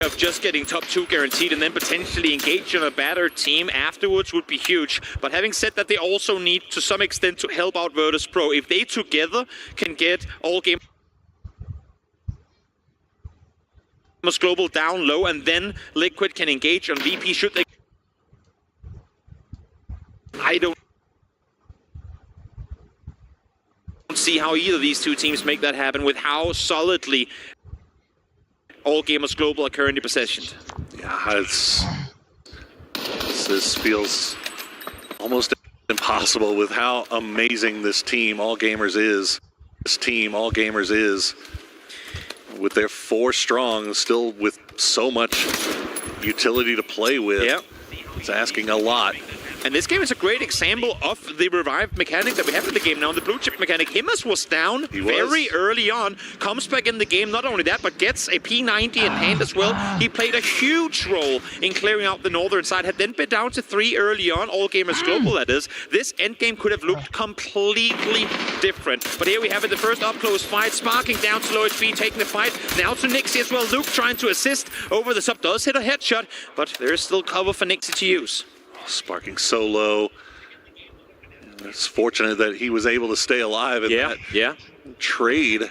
of just getting top 2 guaranteed and then potentially engage on a better team afterwards would be huge. But having said that, they also need to some extent to help out Virtus Pro. If they together can get all Gamers Global down low and then Liquid can engage on VP, should they? I don't see how either of these two teams make that happen with how solidly all Gamers Global are currently positioned. Yeah, this feels almost impossible with how amazing this team, All Gamers is. This team, All Gamers is, with their 4 strong, still with so much utility to play with. Yeah. It's asking a lot. And this game is a great example of the revived mechanic that we have in the game now. The blue chip mechanic. Himmers was down very early on, comes back in the game. Not only that, but gets a P90 in hand as well. He played a huge role in clearing out the northern side. Had then been down to 3 early on, All Gamers Global that is. This endgame could have looked completely different. But here we have it, the first up-close fight. Sparking down to low HP, taking the fight. Now to Nixie as well. Luke trying to assist over the sub. Does hit a headshot, but there is still cover for Nixie to use. Sparking so low. It's fortunate that he was able to stay alive in that trade.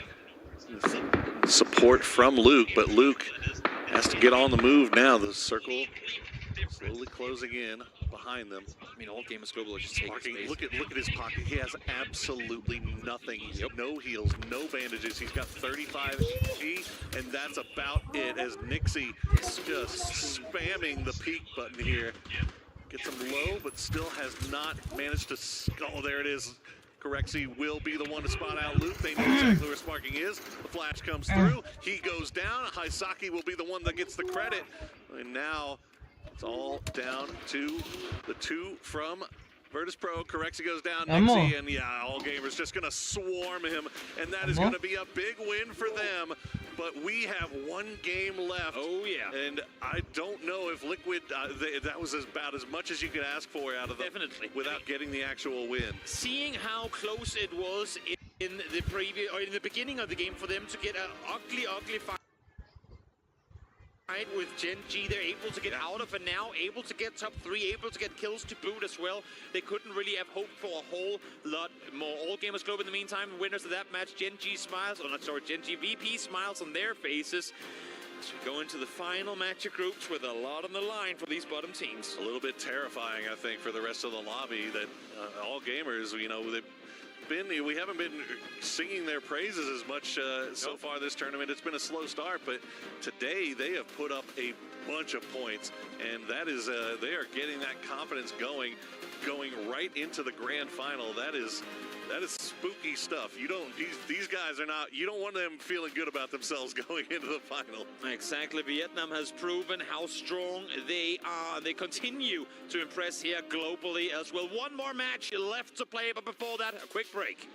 Support from Luke, but Luke has to get on the move now. The circle slowly closing in behind them. I mean, All Gamers Global is just taking space. Look at his pocket. He has absolutely nothing. No heals, no bandages. He's got 35 HP, and that's about it. As Nixie is just spamming the peak button here. Gets him low, but still has not managed to. Oh, there it is. Correxy will be the one to spot out Luke. They know exactly where Sparking is. The flash comes through. He goes down. Hisaki will be the one that gets the credit. And now it's all down to the 2 from Virtus Pro. Corexy goes down. Nixie, and All Gamers just going to swarm him. And that is going to be a big win for them. But we have 1 game left. Oh, yeah. And I don't know if Liquid, that was about as much as you could ask for out of them. Definitely. Without getting the actual win. Seeing how close it was in the previous, or in the beginning of the game for them to get an ugly fight with Gen G, they're able to get out of it now, able to get top 3, able to get kills to boot as well. They couldn't really have hoped for a whole lot more. All Gamers Global in the meantime, winners of that match. Gen G smiles, Gen G VP smiles on their faces as we go into the final match of groups with a lot on the line for these bottom teams. A little bit terrifying, I think, for the rest of the lobby that All Gamers, you know, we haven't been singing their praises as much so far this tournament. It's been a slow start, but today they have put up a bunch of points, and that is they are getting that confidence going right into the grand final. That is spooky stuff. These guys are not, you don't want them feeling good about themselves going into the final. Exactly. Vietnam has proven how strong they are. They continue to impress here globally as well. 1 more match left to play, but before that, a quick break.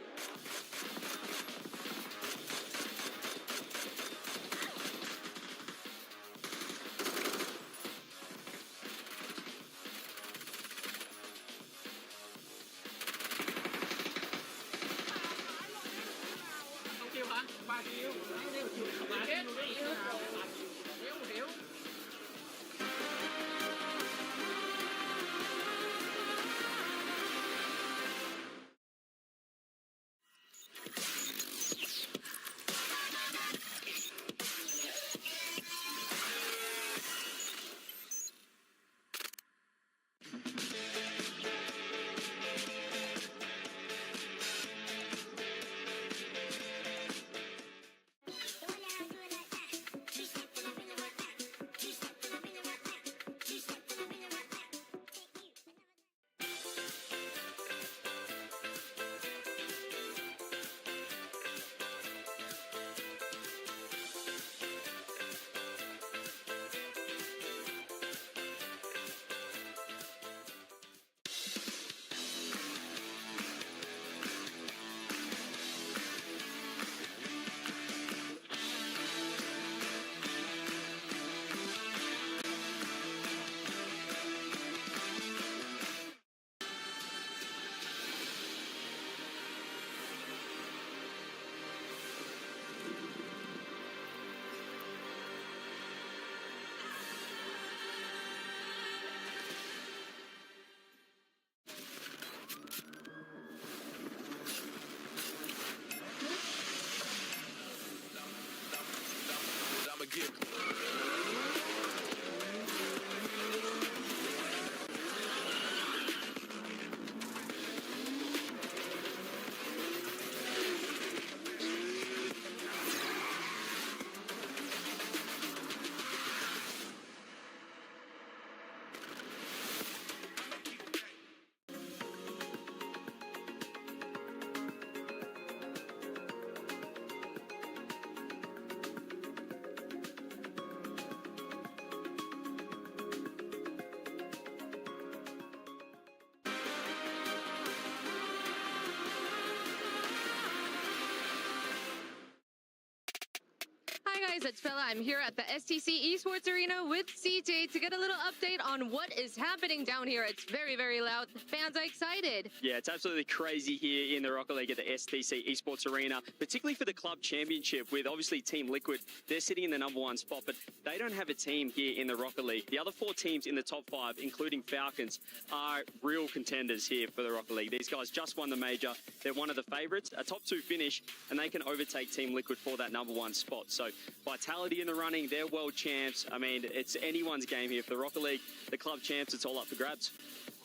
Fella. I'm here at the STC Esports Arena with CJ to get a little update on what is happening down here. It's very, very loud. The fans are excited. Yeah, it's absolutely crazy here in the Rocket League at the STC Esports Arena, particularly for the club championship with obviously Team Liquid. They're sitting in the #1 spot, but they don't have a team here in the Rocket League. The other 4 teams in the top 5, including Falcons, are real contenders here for the Rocket League. These guys just won the major. They're one of the favourites, a top 2 finish, and they can overtake Team Liquid for that #1 spot. So Vitality in the running, they're world champs. I mean, it's anyone's game here for the Rocket League. The club champs, it's all up for grabs.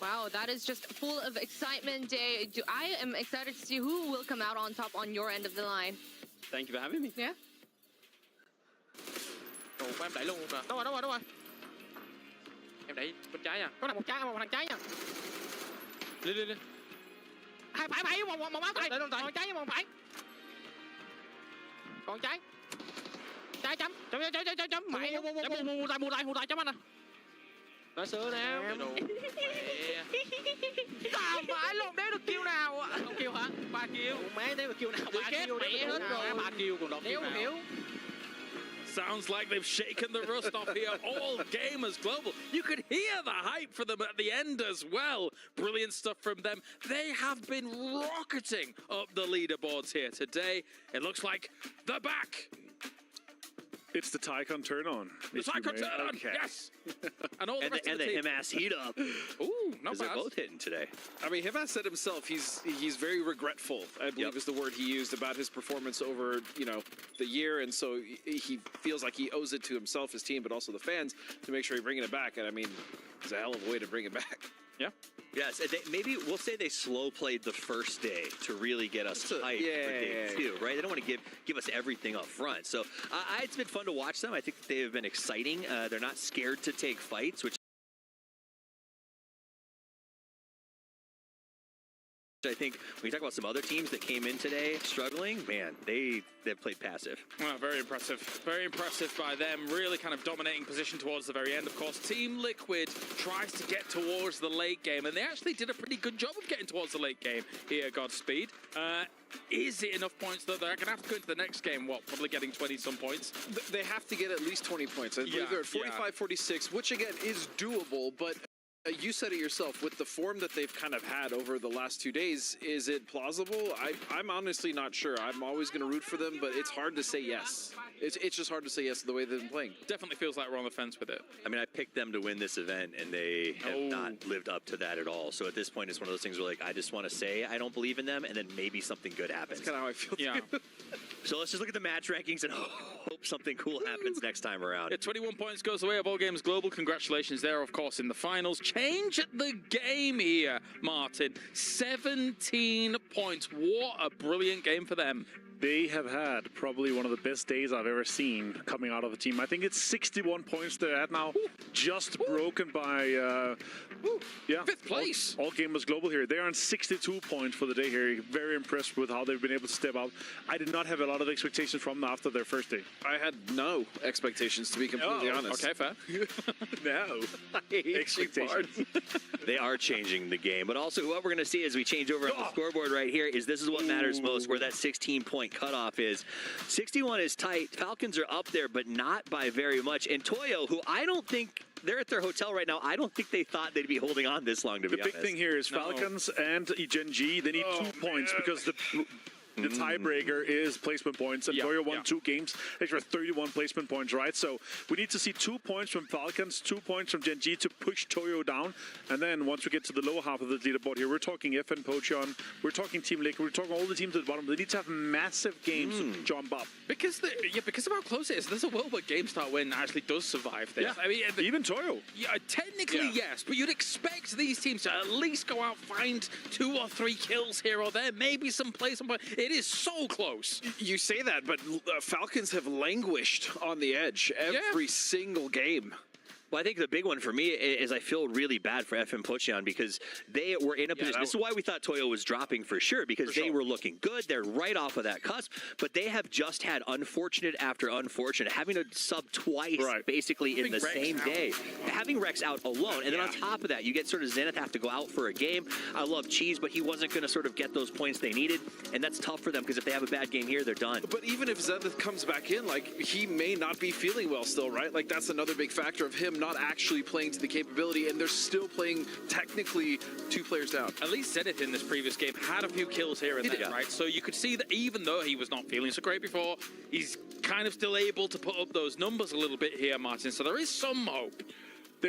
Wow, that is just full of excitement day. I am excited to see who will come out on top on your end of the line. Thank you for having me. Yeah. Ồ, em đẩy luôn rồi. Đâu rồi. Em đẩy bên trái à. Có là một thằng trái nha. Lên. Hai phải một áo tay. Còn trái với một phải. Còn trái. Trái chấm. Mày mua lại chấm anh à. Nói sữa nè. Sao phải luôn đéo được kill nào. Không kill hả? 3 kill. Mấy đéo được kill nào. 3 kill mẹ hết rồi. 3 kill còn đọc kill nào. Sounds like they've shaken the rust off here all game as Global. You could hear the hype for them at the end as well. Brilliant stuff from them. They have been rocketing up the leaderboards here today. It looks like they're back. It's the Tycon turn on. The Tycon turn on, okay. yes. And all the rest of and the team. HimAss heat up. Ooh, not bad. They're both hitting today. I mean, HimAss said himself he's very regretful, I believe is the word he used about his performance over, the year, and so he feels like he owes it to himself, his team, but also the fans to make sure he's bringing it back. And I mean, it's a hell of a way to bring it back. Yeah. Yes, maybe we'll say they slow played the first day to really get us hyped for day 2, right? They don't want to give us everything up front. So it's been fun to watch them. I think they have been exciting. They're not scared to take fights, which I think when you talk about some other teams that came in today struggling, man, they've played passive. Well, very impressive. Very impressive by them. Really kind of dominating position towards the very end. Of course, Team Liquid tries to get towards the late game, and they actually did a pretty good job of getting towards the late game here, Godspeed. Is it enough points, though? They're going to have to go into the next game, probably getting 20-some points? They have to get at least 20 points. I believe they're at 45-46, which, again, is doable, but you said it yourself, with the form that they've kind of had over the last 2 days, is it plausible? I'm honestly not sure. I'm always going to root for them, but it's hard to say yes. It's just hard to say yes to the way they've been playing. Definitely feels like we're on the fence with it. I mean, I picked them to win this event, and they have not lived up to that at all. So at this point, it's one of those things where, like, I just want to say I don't believe in them, and then maybe something good happens. That's kind of how I feel, too. So let's just look at the match rankings and hope something cool happens next time around. Yeah, 21 points goes away of All Games Global. Congratulations there, of course, in the finals. Change at the game here, Martin. 17 points. What a brilliant game for them. They have had probably one of the best days I've ever seen coming out of the team. I think it's 61 points they're at now. Just broken by, 5th place. All Gamers Global here. They're on 62 points for the day here. Very impressed with how they've been able to step up. I did not have a lot of expectations from them after their first day. I had no expectations, to be completely honest. Okay, fair. No. Expectations. They are changing the game. But also what we're going to see as we change over on the scoreboard right here is this is what matters most, where that 16-point cutoff is. 61 is tight. Falcons are up there, but not by very much. And Toyo, who I don't think they're at their hotel right now. I don't think they thought they'd be holding on this long, to be honest. The big thing here is Falcons and Gen G, they need 2 points because the tiebreaker is placement points, and Toyo won 2 games. They were 31 placement points, right? So we need to see 2 points from Falcons, 2 points from Gen G to push Toyo down. And then once we get to the lower half of the leaderboard here, we're talking FN, Pochon, we're talking Team Liquid, we're talking all the teams at the bottom. They need to have massive games to jump up. Because of how close it is, there's a world where GameStar win actually does survive this. Yeah. I mean, even Toyo. Yeah, technically yes, but you'd expect these teams to at least go out, find 2 or 3 kills here or there, maybe some place. It is so close. You say that, but Falcons have languished on the edge every single game. Well, I think the big one for me is I feel really bad for FM Pocheon because they were in a position. This is why we thought Toyo was dropping for sure, because they were looking good. They're right off of that cusp, but they have just had unfortunate after unfortunate, having to sub twice basically in the same day. Having Rex out alone, and then on top of that, you get sort of Zenith have to go out for a game. I love Cheese, but he wasn't going to sort of get those points they needed, and that's tough for them because if they have a bad game here, they're done. But even if Zenith comes back in, like, he may not be feeling well still, right? Like, that's another big factor of him not actually playing to the capability, and they're still playing technically 2 players down. At least Zenith in this previous game had a few kills here and there, right? So you could see that even though he was not feeling so great before, he's kind of still able to put up those numbers a little bit here, Martin. So there is some hope.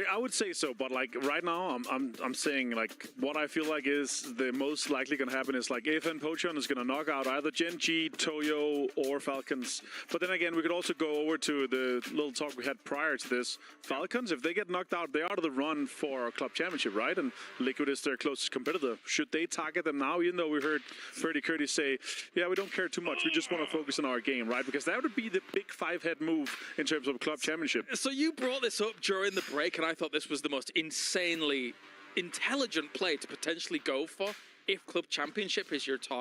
I would say so, but like right now, I'm saying like what I feel like is the most likely going to happen is like FM Pocheon is going to knock out either Gen G, Toyo, or Falcons. But then again, we could also go over to the little talk we had prior to this. Falcons, if they get knocked out, they are out of the run for Club Championship, right? And Liquid is their closest competitor. Should they target them now? Even though we heard Freddie Curtis say, yeah, we don't care too much. We just want to focus on our game, right? Because that would be the big 5-head move in terms of Club Championship. So you brought this up during the break, and I thought this was the most insanely intelligent play to potentially go for if Club Championship is your target.